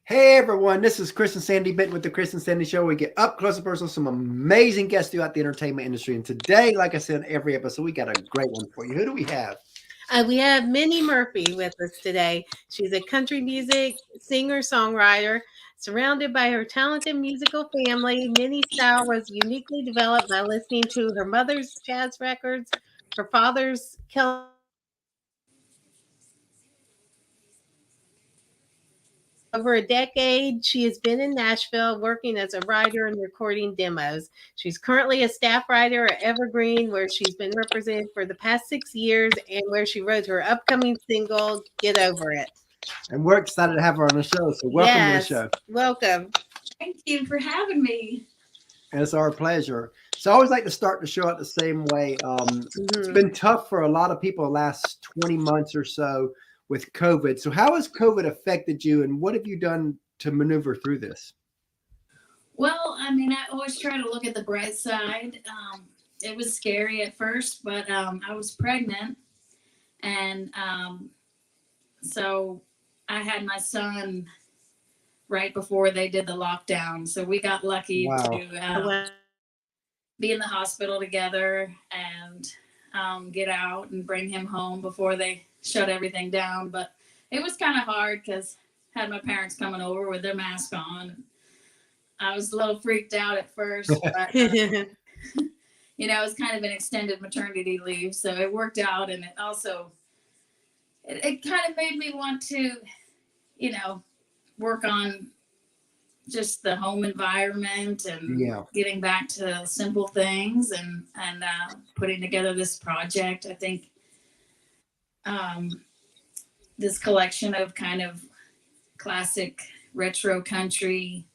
Hey everyone, this is Chris and Sandy Benton with the Chris and Sandy Show. We get up close and personal with some amazing guests throughout the entertainment industry. And today, like I said, every episode, we got a great one for you. Who do we have? We have Minnie Murphy with us today. She's a country music singer-songwriter. Surrounded by her talented musical family, Minnie's style was uniquely developed by listening to her mother's jazz records, her father's Celtic over a decade. She has been in Nashville working as a writer and recording demos. She's currently a staff writer at Evergreen, where she's been represented for the past 6 years and where she wrote her upcoming single, Get Over It. And we're excited to have her on the show. So welcome to the show. Welcome. Thank you for having me. It's our pleasure. So I always like to start the show out the same way. It's been tough for a lot of people the last 20 months or so with COVID. So how has COVID affected you and what have you done to maneuver through this? Well, I mean, I always try to look at the bright side. It was scary at first, but I was pregnant. And so I had my son right before they did the lockdown. So we got lucky to be in the hospital together and get out and bring him home before they shut everything down. But it was kind of hard because I had my parents coming over with their mask on. I was a little freaked out at first, but it was kind of an extended maternity leave, so it worked out. And it also it kind of made me want to work on just the home environment and getting back to simple things and putting together this project. I think this collection of kind of classic retro country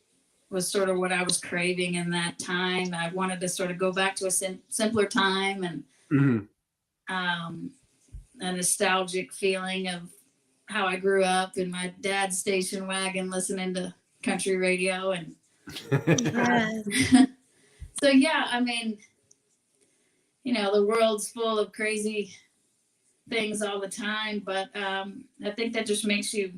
was sort of what I was craving in that time. I wanted to sort of go back to a simpler time and a nostalgic feling of how I grew up in my dad's station wagon listening to country radio. And so, I mean, the world's full of crazy things all the time, but I think that just makes you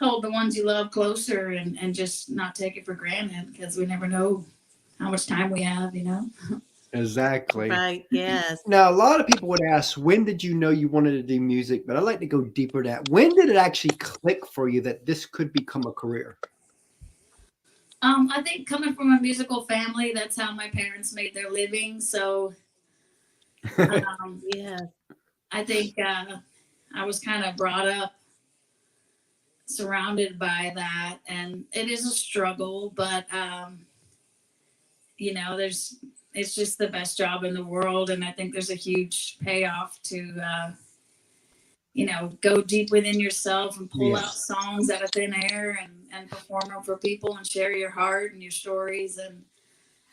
hold the ones you love closer and just not take it for granted, because we never know how much time we have, Exactly. Right, yes. Now, a lot of people would ask, when did you know you wanted to do music? But I'd like to go deeper that. When did it actually click for you that this could become a career? I think coming from a musical family, that's how my parents made their living. So, I think I was kind of brought up surrounded by that, and it is a struggle, but it's just the best job in the world, and I think there's a huge payoff to go deep within yourself and pull out songs out of thin air and perform them for people and share your heart and your stories.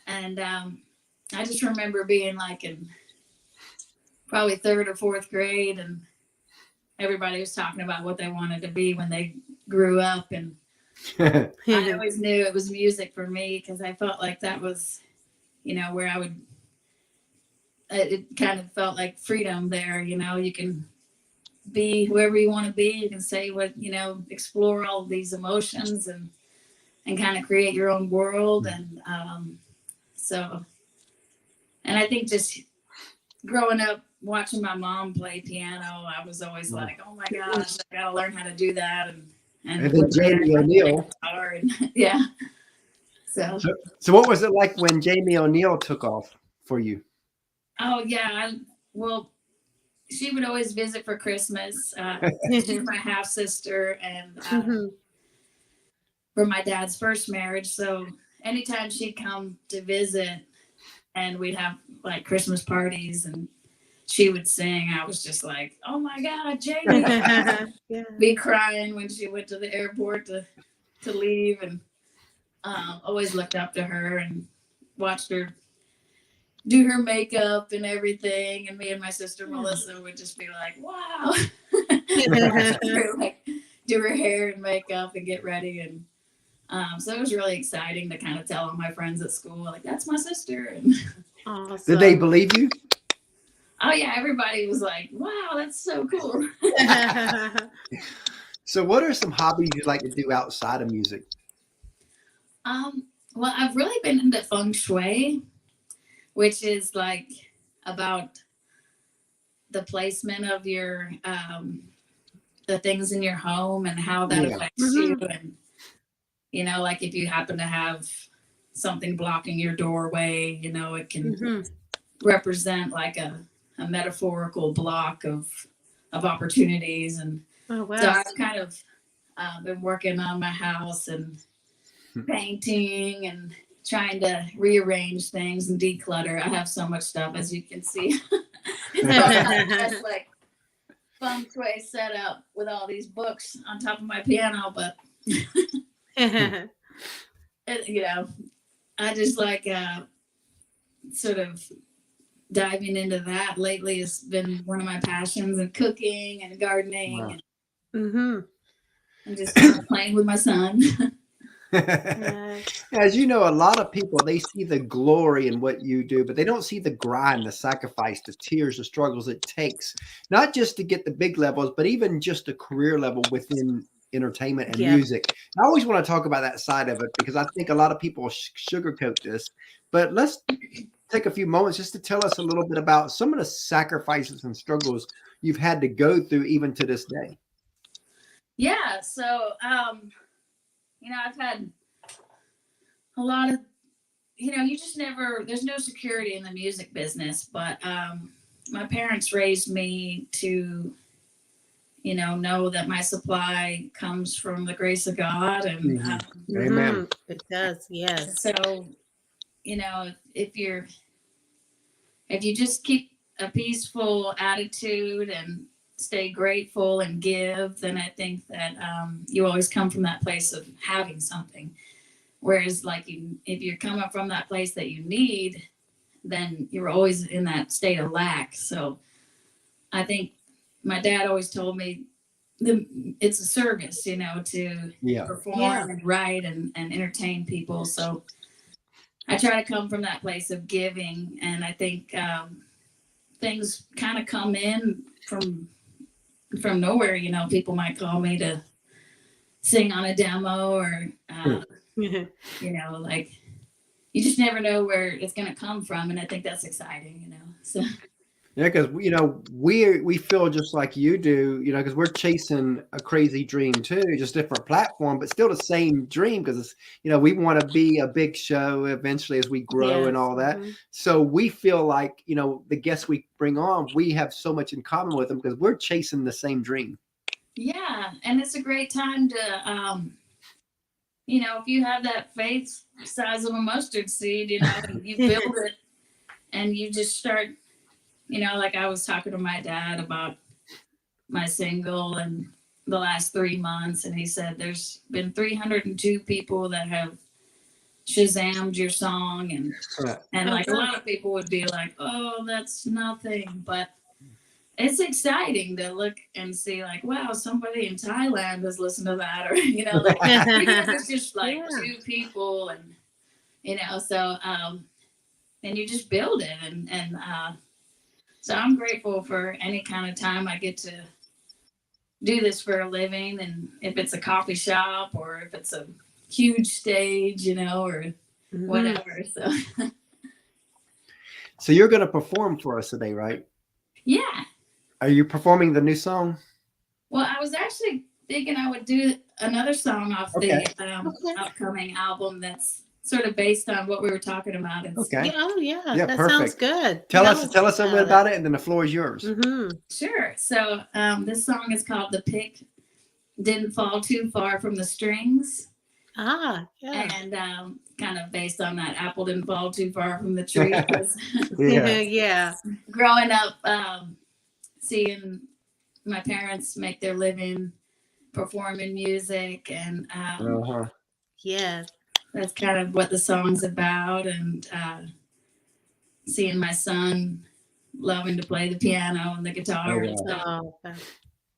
And I just remember being like in probably third or fourth grade, and everybody was talking about what they wanted to be when they grew up. And I always knew it was music for me, because I felt like that was, where I would, it kind of felt like freedom there. You can be whoever you want to be. You can say what, explore all of these emotions and kind of create your own world. And and I think just growing up, watching my mom play piano, I was always like, oh my gosh, I gotta learn how to do that. And then Jamie O'Neal. So what was it like when Jamie O'Neal took off for you? Oh yeah, well, she would always visit for Christmas. She's my half sister, and from my dad's first marriage. So anytime she'd come to visit, and we'd have like Christmas parties, and she would sing, I was just like, oh my God, Jamie. Be crying when she went to the airport to leave, and always looked up to her and watched her do her makeup and everything. And me and my sister Melissa would just be like, wow. Like, do her hair and makeup and get ready. And so it was really exciting to kind of tell all my friends at school, like, that's my sister. And awesome. Did they believe you? Oh yeah, everybody was like, wow, that's so cool. So what are some hobbies you like to do outside of music? Well, I've really been into feng shui, which is like about the placement of your the things in your home and how that affects you. And like if you happen to have something blocking your doorway, it can represent like a metaphorical block of opportunities. And so I've kind of been working on my house and painting and trying to rearrange things and declutter. I have so much stuff, as you can see. It's like feng shui set up with all these books on top of my piano, but I just like sort of diving into that. Lately has been one of my passions, and cooking and gardening. Wow. And just playing with my son. As you know, a lot of people, they see the glory in what you do, but they don't see the grind, the sacrifice, the tears, the struggles it takes, not just to get the big levels, but even just a career level within entertainment and music. I always want to talk about that side of it because I think a lot of people sugarcoat this, but let's take a few moments just to tell us a little bit about some of the sacrifices and struggles you've had to go through even to this day. Yeah. So, I've had a lot of, you just never, there's no security in the music business, but my parents raised me to, know that my supply comes from the grace of God. And Amen. It does. Yes. So, if you just keep a peaceful attitude and stay grateful and give, then I think that you always come from that place of having something. Whereas if you're coming from that place that you need, then you're always in that state of lack. So I think my dad always told me it's a service, to perform and write and entertain people. So I try to come from that place of giving. And I think things kind of come in from nowhere. People might call me to sing on a demo or you just never know where it's going to come from, and I think that's exciting. So because we feel just like you do, because we're chasing a crazy dream too, just different platform, but still the same dream, because it's we want to be a big show eventually as we grow and all that. So we feel like the guests we bring on, we have so much in common with them because we're chasing the same dream. Yeah, and it's a great time to if you have that faith size of a mustard seed, you build it and you just start. Like I was talking to my dad about my single and the last 3 months, and he said there's been 302 people that have Shazammed your song, and like a lot of people would be like, oh, that's nothing, but it's exciting to look and see like, wow, somebody in Thailand has listened to that, or even if it's just like 2 people, and so and you just build it, and so I'm grateful for any kind of time I get to do this for a living. And if it's a coffee shop or if it's a huge stage, or whatever. So you're going to perform for us today, right? Yeah. Are you performing the new song? Well, I was actually thinking I would do another song off the upcoming album that's sort of based on what we were talking about. Okay. Yeah, that perfect. sounds good. Tell us a little bit about it, and then the floor is yours. Sure. So this song is called "The Pick Didn't Fall Too Far from the Strings." Yeah. And kind of based on that apple didn't fall too far from the tree. Yeah. Growing up, seeing my parents make their living performing music, and Yes. that's kind of what the song's about. And seeing my son loving to play the piano and the guitar,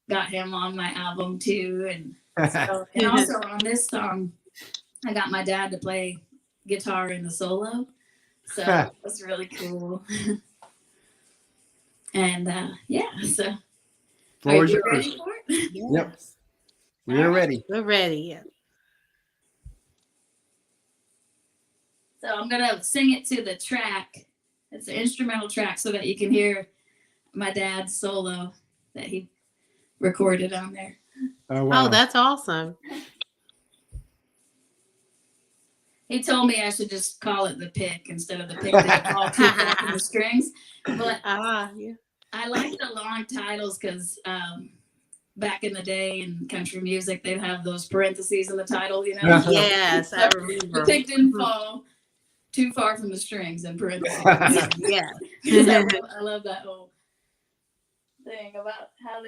got him on my album too. And so, and also on this song, I got my dad to play guitar in the solo, so that's really cool. And so floor is are you yours. ready for it? Yep. We're ready. We're ready. Yeah. So I'm gonna sing it to the track. It's an instrumental track so that you can hear my dad's solo that he recorded on there. Oh, wow. Oh, that's awesome. He told me I should just call it the pick instead of the pick that fall too far from the strings. But Yeah. I like the long titles because back in the day in country music, they'd have those parentheses in the title, you know? Yes, I The remember. pick didn't fall too far from the strings in parentheses. Yeah. 'Cause I love that whole thing about how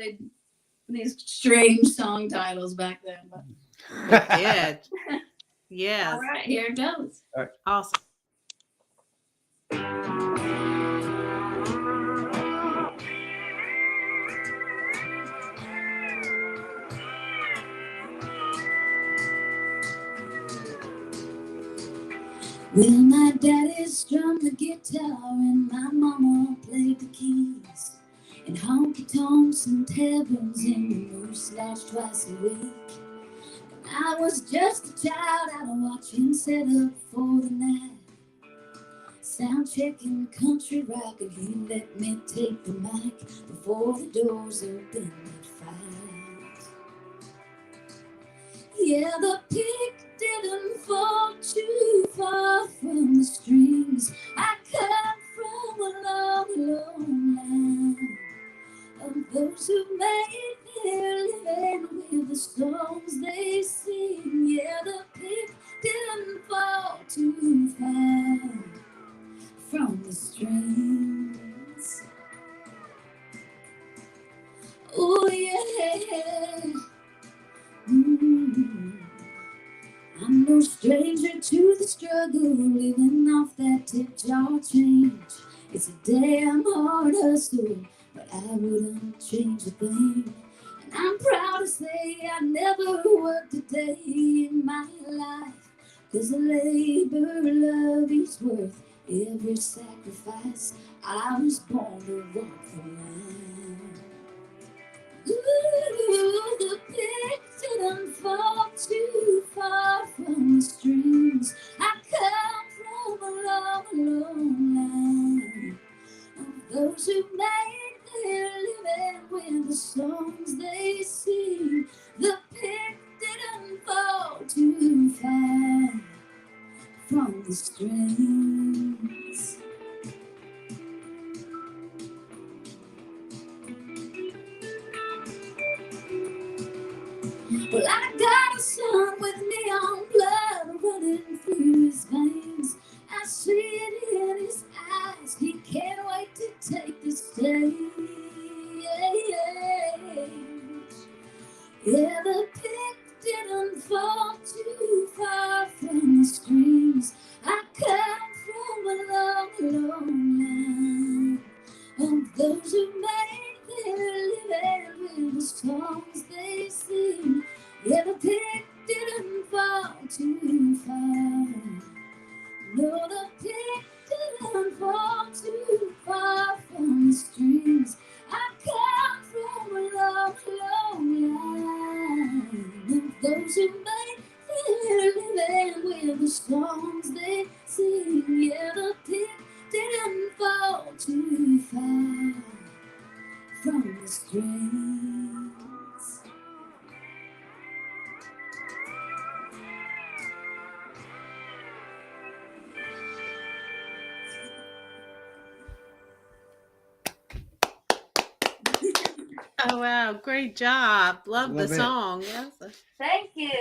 these strange song titles back then. But. Yeah. Yes. All right, here it goes. Awesome. Well, my daddy strummed the guitar and my mama played the keys. And honky tonks and taverns in the Moose Lodge twice a week. I was just a child out watching set up for the night. Sound checking country rock, and he let me take the mic before the doors opened at 5. Yeah, the pick didn't fall too far from the strings. I come from a long, long line of those who made their living with the songs they sing. Yeah, the pick didn't fall too far from the strings. Oh yeah. I'm no stranger to the struggle, living off that tip jar change. It's a damn hard hustle, but I wouldn't change a thing. And I'm proud to say I never worked a day in my life, 'cause the labor of love is worth every sacrifice. I was born to walk the line. Ooh, the pick didn't fall too far from the strings. I come from a long, long line of those who made their living with the songs they sing. The pick didn't fall too far from the strings. Well, I got a son with neon blood running through his veins. I see it in his eyes. He can't wait to take the stage. Yeah, the pick didn't fall too far from the strings. I come from a long, long line of those who made their living with the songs they sing. Yeah, the pick didn't fall too far. No, the pick didn't fall too far from the strings. I come from a long, long line of those who made their living with the songs they sing. Yeah, the pick didn't fall too far from the strings. Oh wow, great job. Love the Love it. song. Yes. Thank you.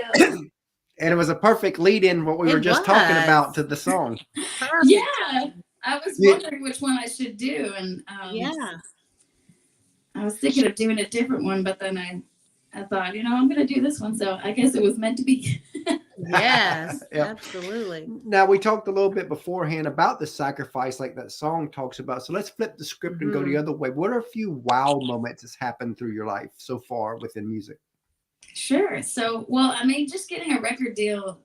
And it was a perfect lead in what we It were just talking was. about to the song. Perfect. Yeah, I was wondering which one I should do, and Yeah. I was thinking of doing a different one, but then I thought, I'm going to do this one, so I guess it was meant to be. Yes. Yep. Absolutely. Now, we talked a little bit beforehand about the sacrifice, like that song talks about. So let's flip the script and go the other way. What are a few wow moments that's happened through your life so far within music? Sure. So, just getting a record deal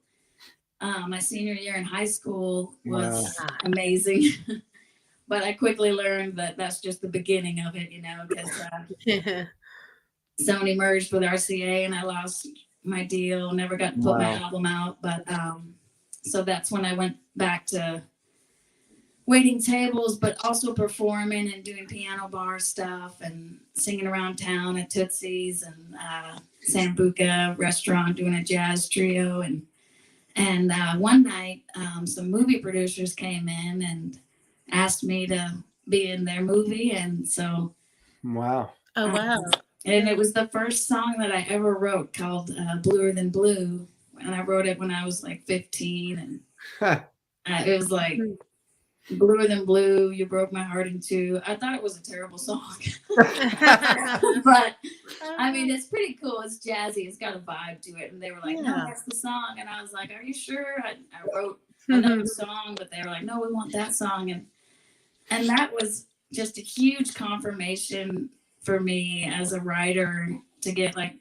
my senior year in high school was amazing. But I quickly learned that that's just the beginning of it, because Sony merged with RCA, and I lost my deal. Never got to put my album out, but so that's when I went back to waiting tables, but also performing and doing piano bar stuff and singing around town at Tootsie's and Sambuca restaurant, doing a jazz trio. And one night, some movie producers came in and asked me to be in their movie. And so, wow. Oh, wow. And it was the first song that I ever wrote called Bluer Than Blue. And I wrote it when I was like 15. And it was like, Bluer Than Blue, you broke my heart in two. I thought it was a terrible song. But I mean, it's pretty cool. It's jazzy. It's got a vibe to it. And they were like, no, that's the song. And I was like, are you sure? I wrote another song, but they were like, no, we want that song. And that was just a huge confirmation for me as a writer to get like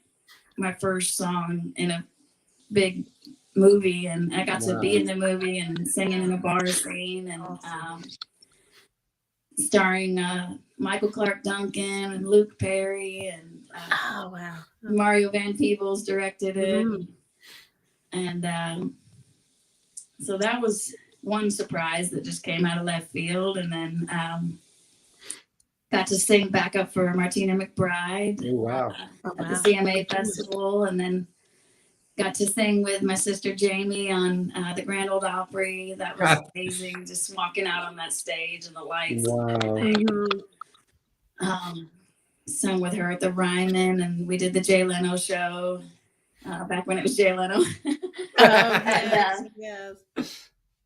my first song in a big movie, and I got to be in the movie and singing in a bar scene and starring Michael Clark Duncan and Luke Perry and Mario Van Peebles directed it. And so that was one surprise that just came out of left field. And then got to sing backup for Martina McBride at the CMA Festival, and then got to sing with my sister Jamie on the Grand Ole Opry. That was amazing, just walking out on that stage and the lights. Sung with her at the Ryman, and we did the Jay Leno show back when it was Jay Leno.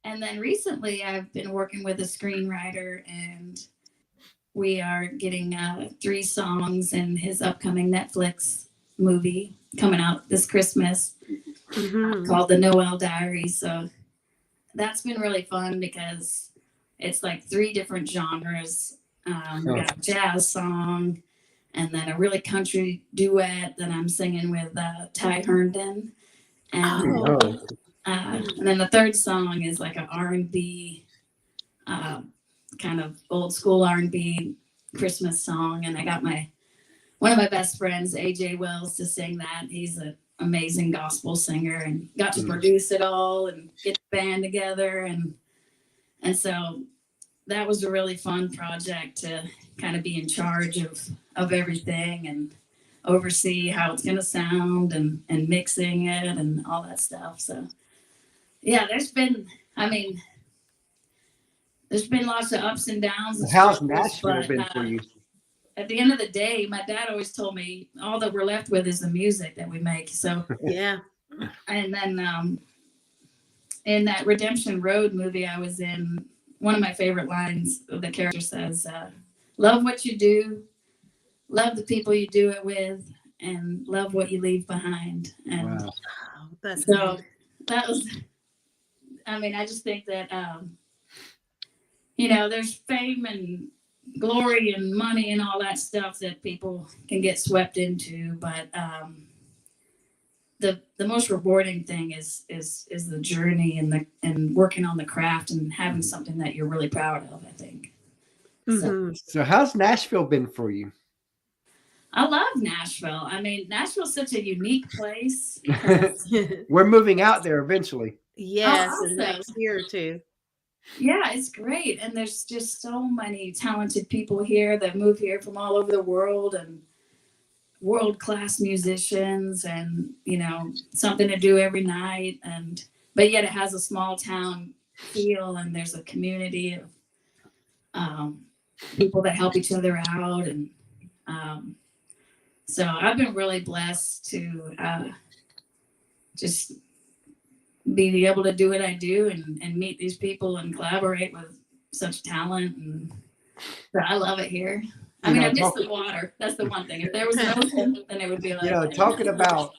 And then recently I've been working with a screenwriter, and we are getting 3 songs in his upcoming Netflix movie coming out this Christmas called the Noel Diaries. So that's been really fun because it's like 3 different genres. We got a jazz song, and then a really country duet that I'm singing with Ty Herndon. And then the 3rd song is like an R&B, kind of old school R&B Christmas song. And I got one of my best friends, AJ Wells, to sing that. He's an amazing gospel singer, and got to produce it all and get the band together. And so that was a really fun project to kind of be in charge of everything and oversee how it's going to sound and mixing it and all that stuff. So yeah, there's been lots of ups and downs. How's Nashville been for you? At the end of the day, my dad always told me all that we're left with is the music that we make. So and then in that Redemption Road movie I was in, one of my favorite lines, the character says, love what you do, love the people you do it with, and love what you leave behind. And that's so neat. That was, I just think that, there's fame and glory and money and all that stuff that people can get swept into, but the most rewarding thing is the journey and working on the craft and having something that you're really proud of, I think. So how's Nashville been for you? I love Nashville. Nashville's such a unique place. We're moving out there eventually. Yes, in the next year or 2. Yeah, it's great. And there's just so many talented people here that move here from all over the world, and world-class musicians, and, something to do every night. But yet it has a small town feel, and there's a community of people that help each other out. And so I've been really blessed to just be able to do what I do and meet these people and collaborate with such talent. And so I love it here. I miss the water. That's the one thing. If there was no ocean, then it would be like, talking about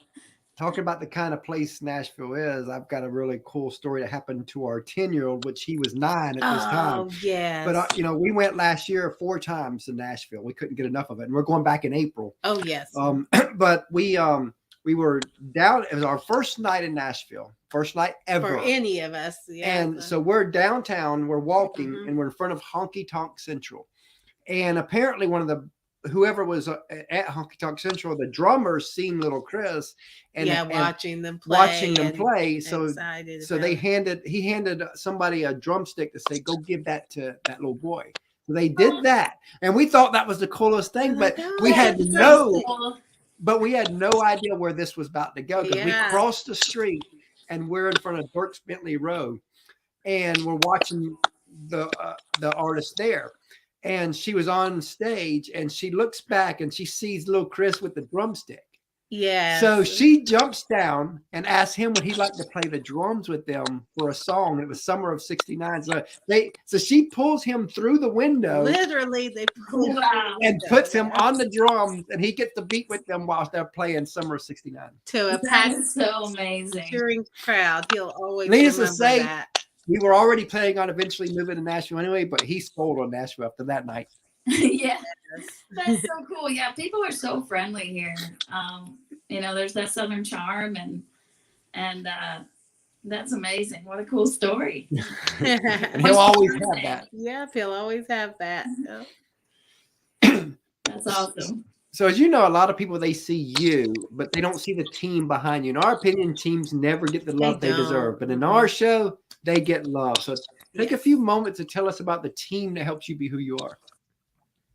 the kind of place Nashville is, I've got a really cool story that happened to our 10-year-old, which he was 9 at this time. Oh, yes. But, we went last year 4 times to Nashville. We couldn't get enough of it. And we're going back in April. Oh, yes. But we were down. It was our first night in Nashville. First night ever. For any of us. Yeah. And so we're downtown, we're walking, and we're in front of Honky Tonk Central. And apparently one of the whoever was at Honky Tonk Central, the drummers seen little Chris and watching them play. So excited he handed somebody a drumstick to say, go give that to that little boy. So they did that. And we thought that was the coolest thing, but we had no idea where this was about to go, because we crossed the street and we're in front of Dirks Bentley Road and we're watching the artist there. And she was on stage and she looks back and she sees little Chris with the drumstick. Yeah. So she jumps down and asks him would he like to play the drums with them for a song. It was summer of '69. So she pulls him through the window. Literally, they pull him and puts him on the drums, and he gets to beat with them while they're playing summer of '69. To a packed, so amazing cheering crowd. He'll always needless to remember say, that. We were already planning on eventually moving to Nashville anyway, but he sold on Nashville after that night. Yeah, that's so cool. Yeah, people are so friendly here. There's that Southern charm, and that's amazing. What a cool story. And he'll always have that. Yeah, he'll always have that. That's awesome. So as you know, a lot of people, they see you, but they don't see the team behind you. In our opinion, teams never get the love they deserve. But in our show, they get love. So take a few moments to tell us about the team that helps you be who you are.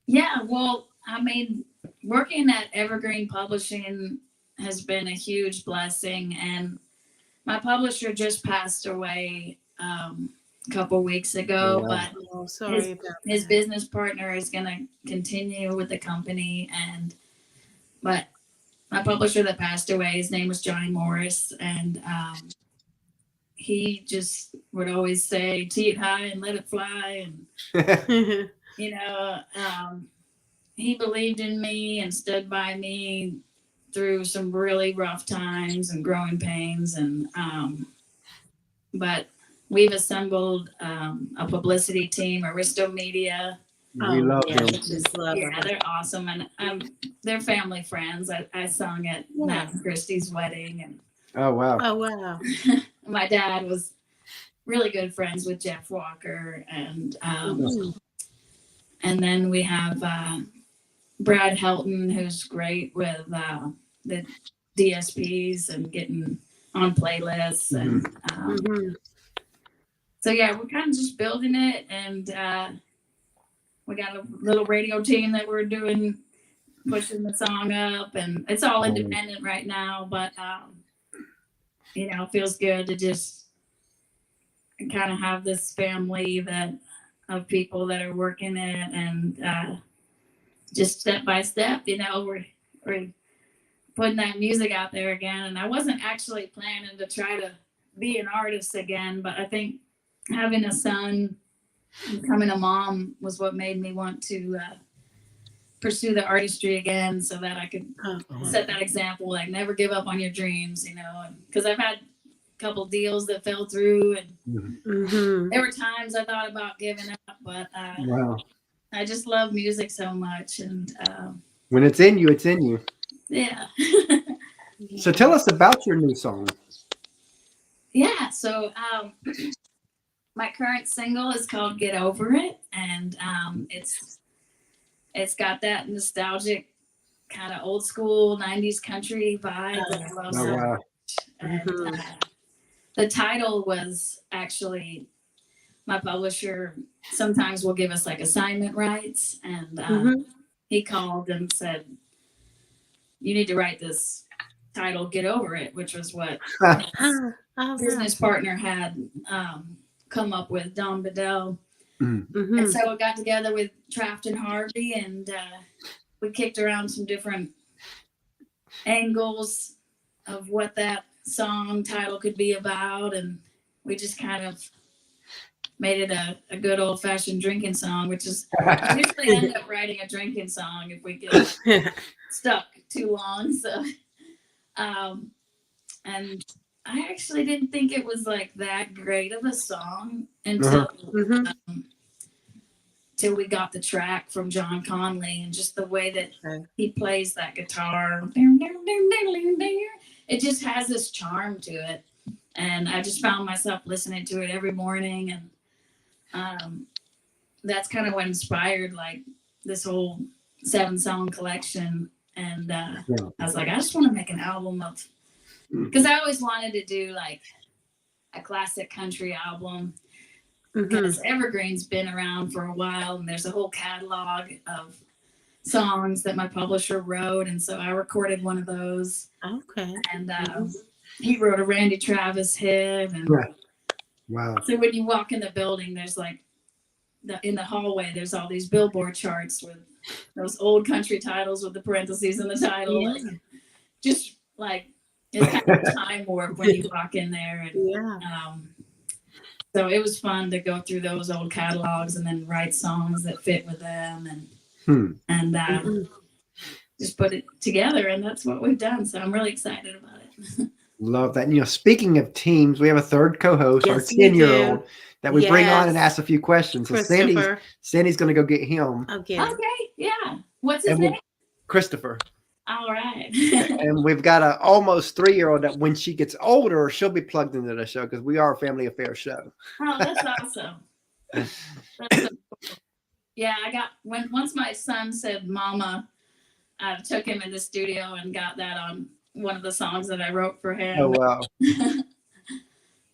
Yeah, well, I mean, working at Evergreen Publishing has been a huge blessing. And my publisher just passed away a couple weeks ago, but his business partner is going to continue with the company. But my publisher that passed away, his name was Johnny Morris, and he just would always say, "Tee it high and let it fly," and he believed in me and stood by me through some really rough times and growing pains, and but we've assembled a publicity team, Aristo Media. We love them. Yeah, they're awesome, and they're family friends. I sung at Matt and Christie's wedding, and oh wow. My dad was really good friends with Jeff Walker, and then we have Brad Helton, who's great with the DSPs and getting on playlists, and so yeah, we're kind of just building it, and we got a little radio team that we're doing, pushing the song up, and it's all independent right now, but it feels good to just kind of have this family of people that are working it, and just step by step, we're putting that music out there again. And I wasn't actually planning to try to be an artist again, but I think having a son, becoming a mom, was what made me want to pursue the artistry again, so that I could set that example, like never give up on your dreams, because I've had a couple deals that fell through, and there were times I thought about giving up, but I just love music so much, and when it's in you, it's in you. Yeah. So tell us about your new song. Yeah, so my current single is called Get Over It, and it's got that nostalgic kind of old school 90s country vibe that I love so much. And the title was actually, my publisher sometimes will give us like assignment rights, and he called and said, "You need to write this title, Get Over It," which was what his business partner had come up with, Don Bedell. And so we got together with Trafton, Harvey, and we kicked around some different angles of what that song title could be about, and we just kind of made it a good old-fashioned drinking song, which is I usually end up writing a drinking song if we get stuck too long. So and I actually didn't think it was like that great of a song until till we got the track from John Conley, and just the way that he plays that guitar, it just has this charm to it. And I just found myself listening to it every morning, and that's kind of what inspired like this whole 7-song collection. And Yeah. I was like, I just want to make an album of, because I always wanted to do like a classic country album. Because Evergreen's been around for a while, and there's a whole catalog of songs that my publisher wrote, and so I recorded one of those. Okay. And he wrote a Randy Travis hit, and Right. Wow. so when you walk in the building, there's like in the hallway, there's all these billboard charts with those old country titles with the parentheses in the title, Yeah. like just like it's kind of a time warp when you walk in there, and Yeah. so it was fun to go through those old catalogs and then write songs that fit with them, and just put it together. And that's what we've done. So I'm really excited about it. Love that. And, speaking of teams, we have a third co-host, our Yes, we 10-year-old, that we bring on and Yes. ask a few questions. So Christopher. Sandy's going to go get him. Okay. Okay, yeah. What's his And name? Christopher. All right. And we've got an almost 3-year-old that when she gets older, she'll be plugged into the show because we are a family affair show. Oh, that's awesome. That's so cool. Yeah, once my son said "Mama," I took him in the studio and got that on one of the songs that I wrote for him. Oh, wow.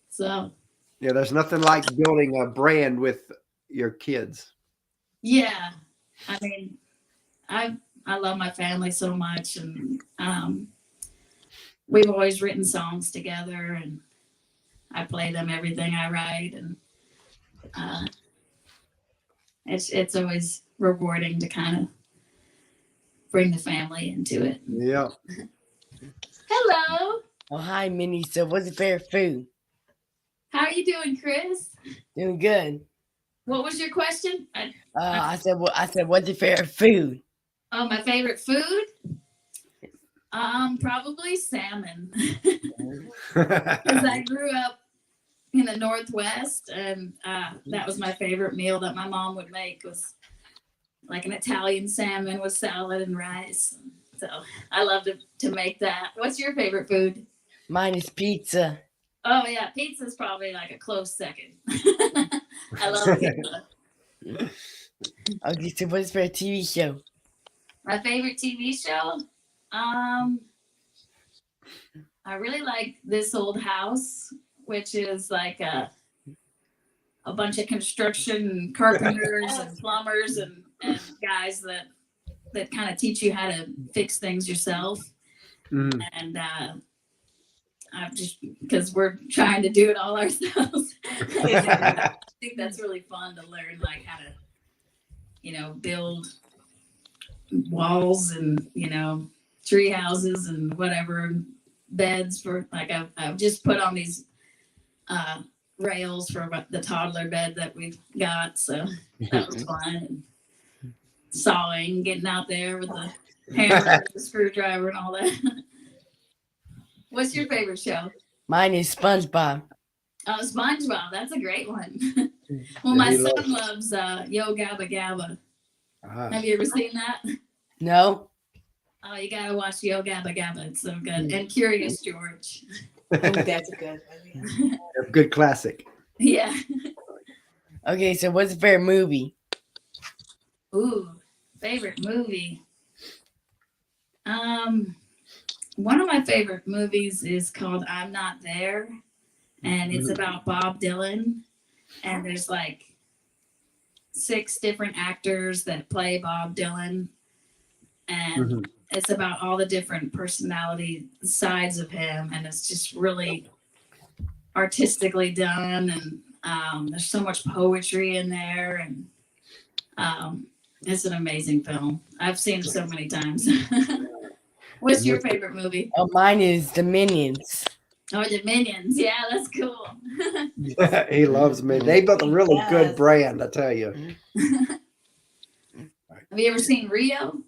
So Yeah, there's nothing like building a brand with your kids. yeah, I mean, I love my family so much, and we've always written songs together, and I play them everything I write, and it's always rewarding to kind of bring the family into it. Yeah. Hello, Oh, hi, Minnie. So, what's your favorite food? how are you doing, Chris? Doing good. What was your question? I said, what's your favorite food? Oh, my favorite food? Probably salmon. Because I grew up in the Northwest, and that was my favorite meal that my mom would make, was like an Italian salmon with salad and rice. So I love to make that. What's your favorite food? Mine is pizza. Oh yeah, pizza's probably like a close second. I love pizza. Okay, so what's your favorite TV show? My favorite TV show? I really like This Old House, which is like a bunch of construction carpenters and plumbers and guys that kind of teach you how to fix things yourself. And I'm just, because we're trying to do it all ourselves. I think that's really fun to learn, like how to, build walls and, tree houses and whatever, beds for, like I've just put on these rails for the toddler bed that we've got. So that was fun. And sawing, getting out there with the hammer, the screwdriver and all that. What's your favorite show? Mine is SpongeBob. Oh, SpongeBob. That's a great one. Well, my son loves Yo Gabba Gabba. Have you ever seen that? No? Oh, you gotta watch Yo Gabba Gabba. It's so good. And Curious George. Oh, that's a good one. A good classic. Yeah. Okay, so what's your favorite movie? Ooh, favorite movie. One of my favorite movies is called I'm Not There, and it's about Bob Dylan. And there's like 6 different actors that play Bob Dylan, and it's about all the different personality sides of him, and it's just really artistically done, and there's so much poetry in there, and it's an amazing film. I've seen it so many times. What's your favorite movie? Oh, mine is The Minions. Oh, the Minions. Yeah, that's cool. He loves me. They built a really good brand, I tell you. Have you ever seen Rio?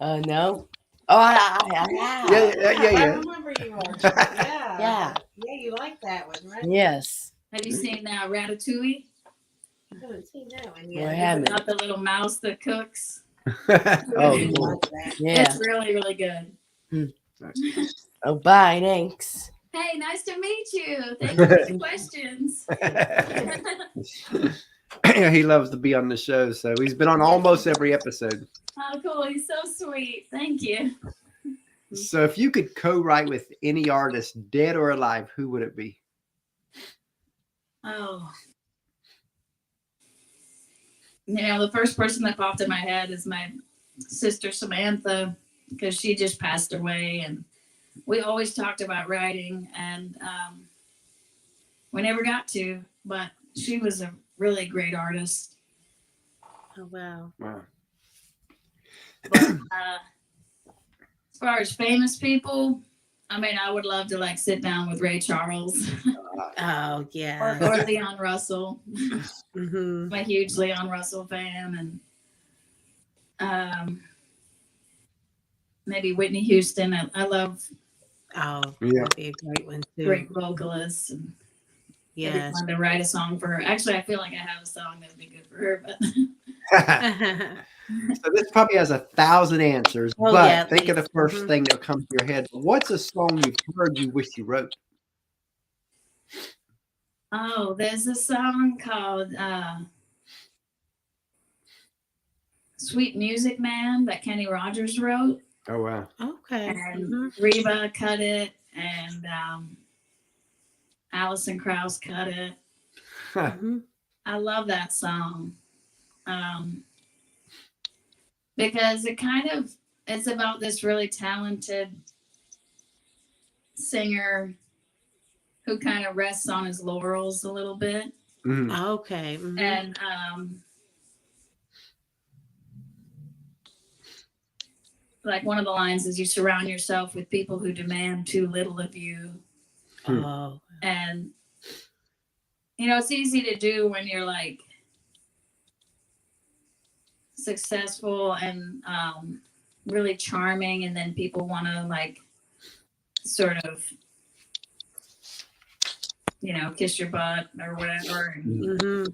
No. Oh, Yeah. I remember you watched it. Yeah. Yeah. Yeah, you like that one, right? Yes. Have you seen Ratatouille? I haven't seen that one Well, I yet. haven't. About the little mouse that cooks. Oh, I cool. like that. Yeah. It's really, really good. Oh, bye. Thanks. Hey, nice to meet you. Thank you for the questions. He loves to be on the show, so he's been on almost every episode. Oh, cool. He's so sweet. Thank you. So if you could co-write with any artist, dead or alive, who would it be? Oh. The first person that popped in my head is my sister Samantha, because she just passed away, and we always talked about writing, and we never got to, but she was a really great artist. Oh, wow. Wow. But as far as famous people, I mean, I would love to like sit down with Ray Charles Oh, or, yeah. or Leon Russell. Mm-hmm. I'm a huge Leon Russell fan, and maybe Whitney Houston. I love Oh, Yeah. that'd be a great one, too. great vocalists, and it'd be Yes. fun to write a song for her. Actually, I feel like I have a song that would be good for her, but So this probably has 1,000 answers, Oh, but yeah, at think of the least. first Mhm. thing that comes to your head. What's a song you've heard you wish you wrote? oh, there's a song called Sweet Music Man that Kenny Rogers wrote, Oh, wow. Okay. and Mhm. Reba cut it, and Alison Krauss cut it. Mhm. I love that song because it's about this really talented singer who kind of rests on his laurels a little bit. Mhm. Okay. Mhm. And like one of the lines is, you surround yourself with people who demand too little of you. Oh. And it's easy to do when you're like successful and really charming, and then people want to like sort of kiss your butt or whatever. Mhm.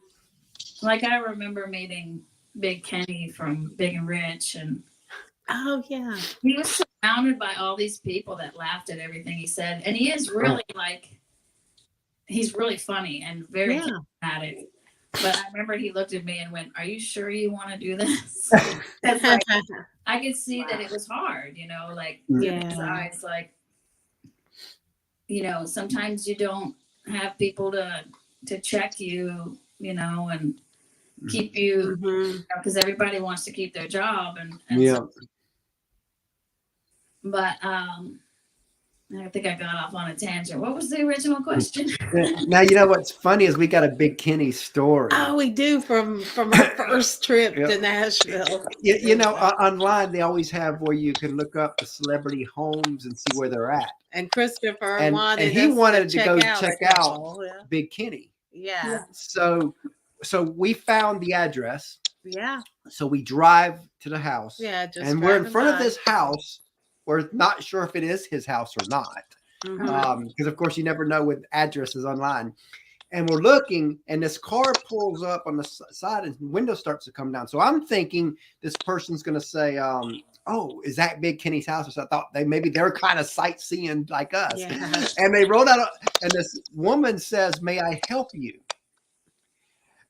Like I remember meeting Big Kenny from Big and Rich, and Oh, yeah. he was surrounded by all these people that laughed at everything he said, and he is really he's really funny and very Yeah. charismatic. But I remember he looked at me and went, "Are you sure you want to do this?" It's like, I could see that it was hard, like Yeah. his eyes, like, sometimes you don't have people to check you, and keep you, Mhm. because everybody wants to keep their job, and Yeah. but I think I got off on a tangent. What was the original question? Now, you know what's funny is we got a Big Kenny story. Oh, we do from our first trip Yeah. to Nashville. Online they always have where you can look up the celebrity homes and see where they're at. And Christopher And wanted he us wanted to go out check out several. Big Kenny. Yeah. So we found the address. Yeah. So we drive to the house. Yeah. Just And we're in driving front of by. this house. We're not sure if it is his house or not. Mhm. Because of course you never know with addresses online. And we're looking, and this car pulls up on the side, and the window starts to come down. So I'm thinking this person's going to say, "Oh, is that Big Kenny's house?" So I thought maybe they're kind of sightseeing like us. Yeah. And they rolled out, and this woman says, "May I help you?"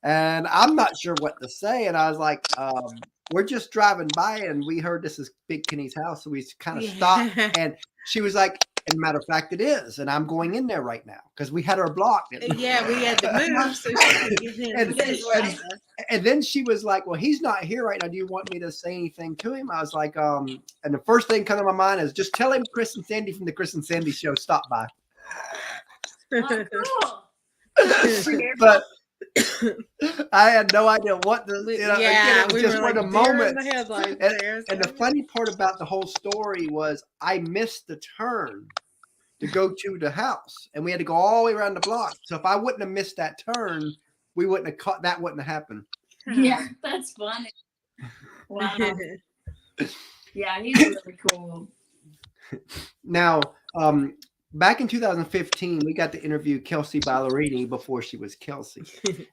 And I'm not sure what to say. And I was like, "We're just driving by, and we heard this is Big Kenny's house, so we kind of stopped." And she was like, "As a matter of fact, it is, and I'm going in there right now," because we had her blocked. Yeah, we had to move so she could get in. And then she was like, "Well, he's not here right now. Do you want me to say anything to him?" I was like, and the first thing come to my mind is just tell him Chris and Sandy from the Chris and Sandy show stopped by. Oh, cool. But I had no idea what the, Yeah, again, it was we just were one like of the moments. deer in the headlights there, And the funny part about the whole story was I missed the turn to go to the house, and we had to go all the way around the block. So if I wouldn't have missed that turn, we wouldn't have caught that. Wouldn't have happened. Yeah, that's funny. Wow. Yeah, he's really cool. Now, back in 2015, we got to interview Kelsey Ballerini before she was Kelsey.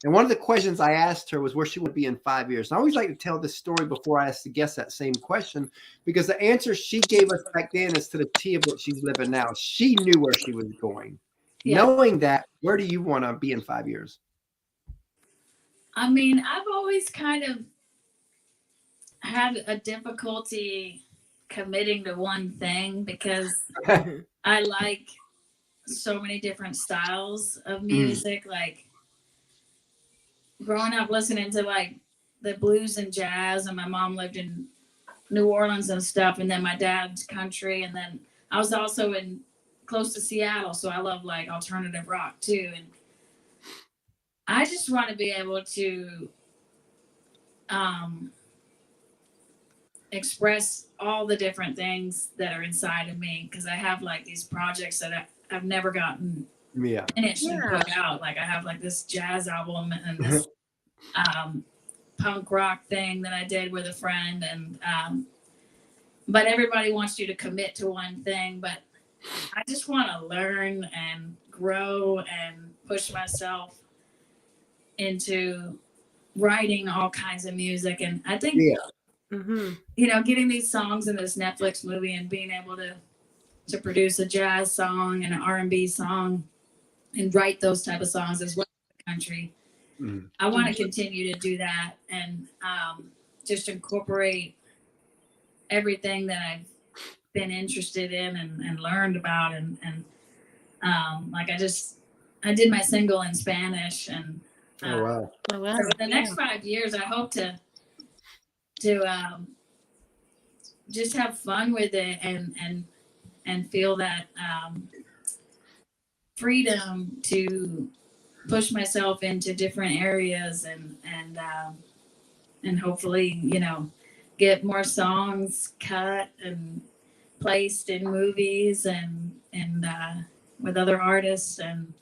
And one of the questions I asked her was where she would be in 5 years. And I always like to tell this story before I ask the guest that same question, because the answer she gave us back then is to the T of what she's living now. She knew where she was going. Yeah. Knowing that, where do you want to be in 5 years? I mean, I've always kind of had a difficulty committing to one thing because Mhm. I like so many different styles of music. Like growing up listening to like the blues and jazz, and my mom lived in New Orleans and stuff, and then my dad's country, and then I was also in close to Seattle, so I love like alternative rock too. And I just want to be able to um, express all the different things that are inside of me because I have like these projects that I've never gotten Yeah. finished and Yeah. put out. Like I have like this jazz album and this punk rock thing that I did with a friend, and but everybody wants you to commit to one thing. But I just want to learn and grow and push myself into writing all kinds of music. And I think, Yeah. Mm-hmm. you know, getting these songs in this Netflix movie and being able to produce a jazz song and an R&B song and write those type of songs as well as the country. I want to continue to do that and just incorporate everything that I've been interested in and learned about. And like I did my single in Spanish. And Oh wow. Oh, wow. so for the next 5 years, I hope to just have fun with it and feel that freedom to push myself into different areas and hopefully, you know, get more songs cut and placed in movies and with other artists and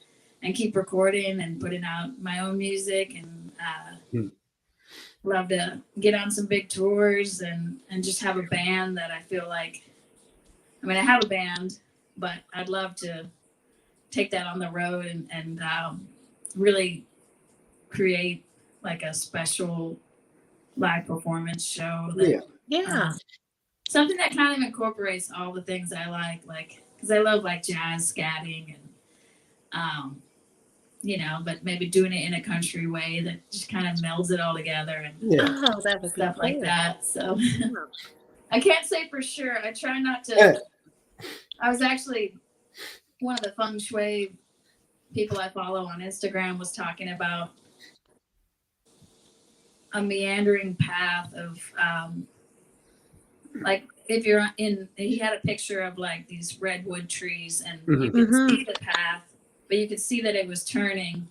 keep recording and putting out my own music and love to get on some big tours and just have a band that I feel like, I mean, I have a band, but I'd love to take that on the road and really create like a special live performance show. That, Yeah. something that kind of incorporates all the things I like, because I love like jazz, scatting, and you know, but maybe doing it in a country way that just kind of melds it all together and Yeah. Oh, that would be stuff like cool. that. So I can't say for sure. I try not to. I was actually one of the feng shui people I follow on Instagram was talking about a meandering path of like if you're in, he had a picture of like these redwood trees and you could see the path, but you could see that it was turning,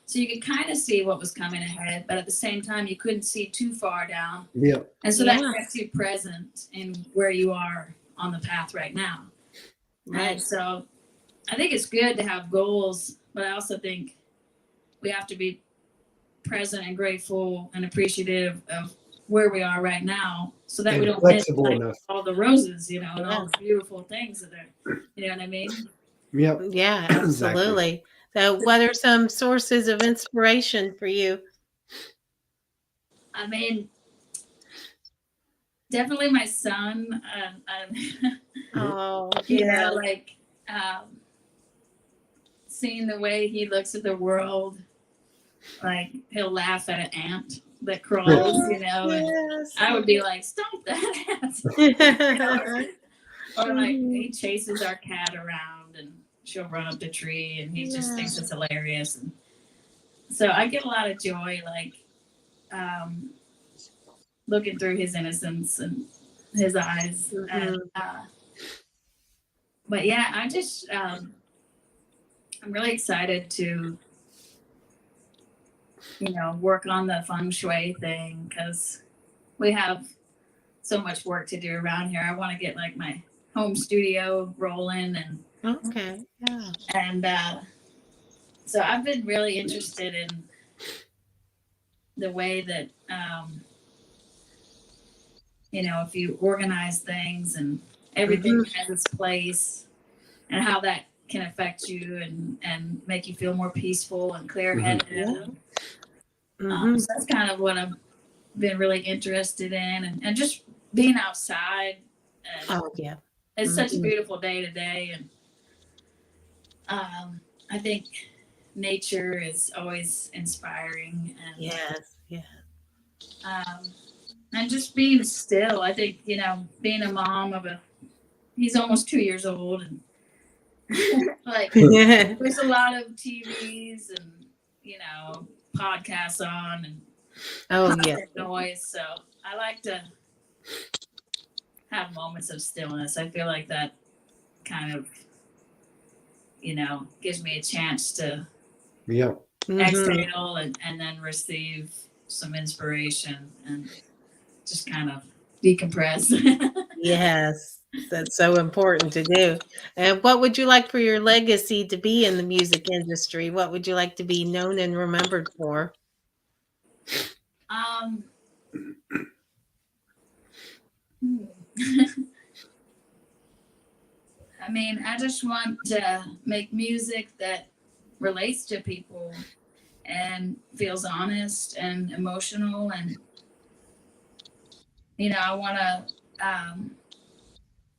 so you could kind of see what was coming ahead, but at the same time you couldn't see too far down. Yeah. And so that kept you present in where you are on the path right now. Right. And so I think it's good to have goals, but I also think we have to be present and grateful and appreciative of where we are right now so that And we don't miss flexible like, enough. all the roses, you know, and all the beautiful things that are, you know what I mean? Yep. Yeah, Exactly. absolutely. So what are some sources of inspiration for you? I mean, definitely my son. Oh, You yeah. know, like seeing the way he looks at the world, like he'll laugh at an ant that crawls, you know, and Yes. I would be like, stop that ant. You know? Or like he chases our cat around and she'll run up the tree and he just thinks it's hilarious. And so I get a lot of joy, like looking through his innocence and his eyes. And, but yeah, I just, I'm really excited to, you know, work on the feng shui thing because we have so much work to do around here. I want to get like my home studio rolling and Okay. Yeah. and so I've been really interested in the way that you know, if you organize things and everything has its place and how that can affect you and make you feel more peaceful and clear-headed. So that's kind of what I've been really interested in and just being outside. And Oh, yeah. it's such a beautiful day today. And I think nature is always inspiring, and Yes. Yeah. and just being still. I think, being a mom of he's almost 2 years old, and like there's a lot of TVs and podcasts on and Oh, yeah. constant noise. So I like to have moments of stillness. I feel like that kind of, gives me a chance to Yeah. Mhm. exhale and then receive some inspiration and just kind of decompress. Yes, that's so important to do. And what would you like for your legacy to be in the music industry? What would you like to be known and remembered for? um, I mean, I just want to make music that relates to people and feels honest and emotional. And, I want to,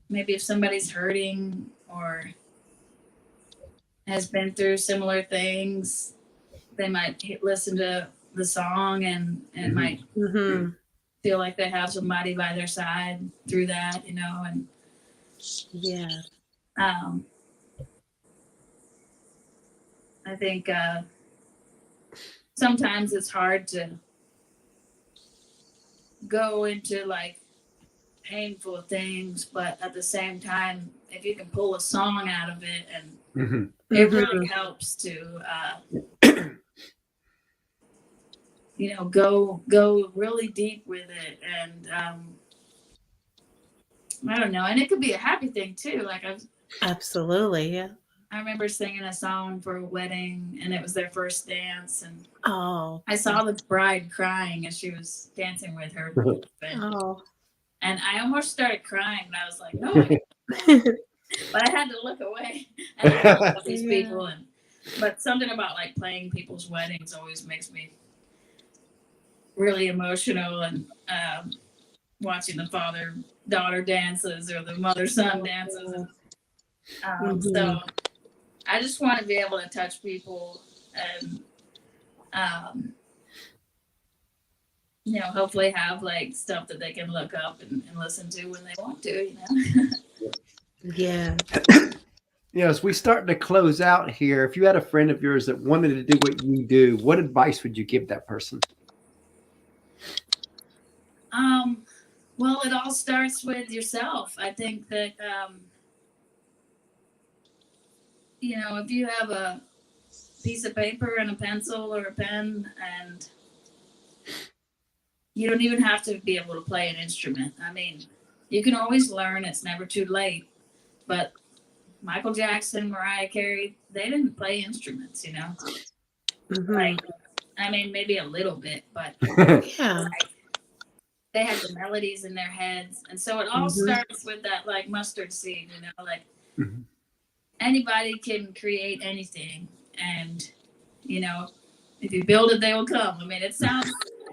maybe if somebody's hurting or has been through similar things, they might listen to the song and might Mhm. feel like they have somebody by their side through that, and Yeah. um, I think sometimes it's hard to go into like painful things, but at the same time, if you can pull a song out of it, and it really helps to go really deep with it. And I don't know, and it could be a happy thing too. Like Absolutely. Yeah. I remember singing a song for a wedding, and it was their first dance, and Oh. I saw the bride crying as she was dancing with her husband. Oh. And I almost started crying, and I was like, no, but I had to look away and look at these people. But something about like playing people's weddings always makes me really emotional, and watching the father-daughter dances or the mother-son dances. So I just want to be able to touch people and, hopefully have like stuff that they can look up and listen to when they want to, Yeah. As we start to close out here, if you had a friend of yours that wanted to do what you do, what advice would you give that person? Well, it all starts with yourself. I think that, if you have a piece of paper and a pencil or a pen, and you don't even have to be able to play an instrument. I mean, you can always learn. It's never too late. But Michael Jackson, Mariah Carey, they didn't play instruments, Like, I mean, maybe a little bit, but Yeah. they had the melodies in their heads. And so it all starts with that like mustard seed, like anybody can create anything. And, if you build it, they will come. I mean, it sounds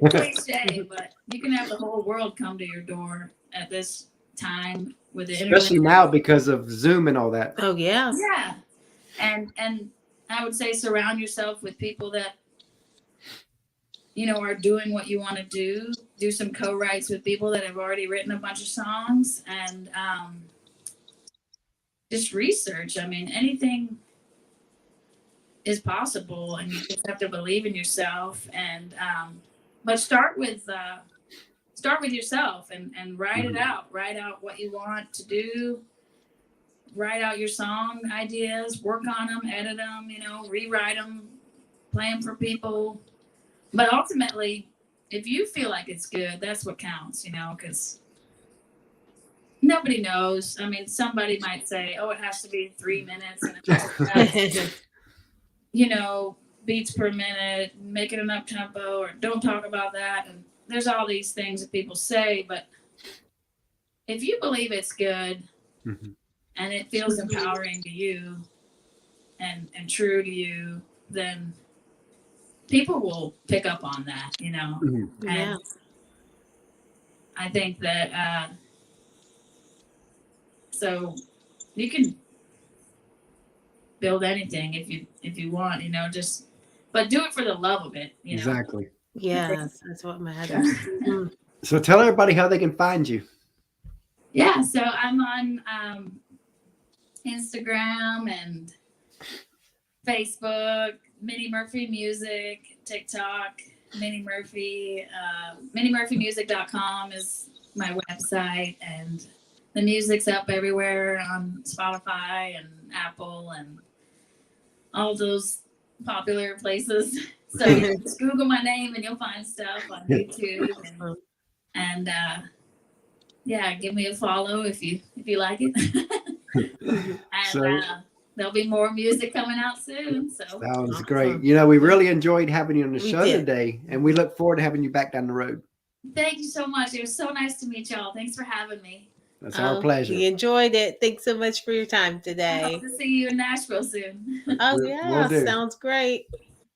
cliche, but you can have the whole world come to your door at this time with the Especially internet. now because of Zoom and all that. Oh, yeah. Yeah. And I would say surround yourself with people that, are doing what you want to do. Do some co-writes with people that have already written a bunch of songs, and just research. I mean, anything is possible, and you just have to believe in yourself. And but start with yourself and write it out. Write out what you want to do. Write out your song ideas. Work on them. Edit them. Rewrite them. Play them for people. But ultimately, if you feel like it's good, that's what counts. Because nobody knows. I mean, somebody might say, "Oh, it has to be 3 minutes," and it has to have, beats per minute, make it an up tempo, or don't talk about that. And there's all these things that people say, but if you believe it's good and it feels empowering to you and true to you, then people will pick up on that, Yeah. And I think that so you can build anything if you want, just but do it for the love of it, Exactly. Yes, that's what matters. Mhm. So tell everybody how they can find you. Yeah, so I'm on Instagram and Facebook, Minnie Murphy Music, TikTok, Minnie Murphy. MinnieMurphyMusic.com is my website, and the music's up everywhere on Spotify and Apple and all those popular places. So just Google my name and you'll find stuff on YouTube. And yeah, give me a follow if you like it. And there'll be more music coming out soon. So sounds great. We really enjoyed having you on the show did. today, and we look forward to having you back down the road. Thank you so much. It was so nice to meet y'all. Thanks for having me. That's our pleasure. We enjoyed it. Thanks so much for your time I today. hope to see you in Nashville soon. Oh, We'll yeah. do. Sounds great.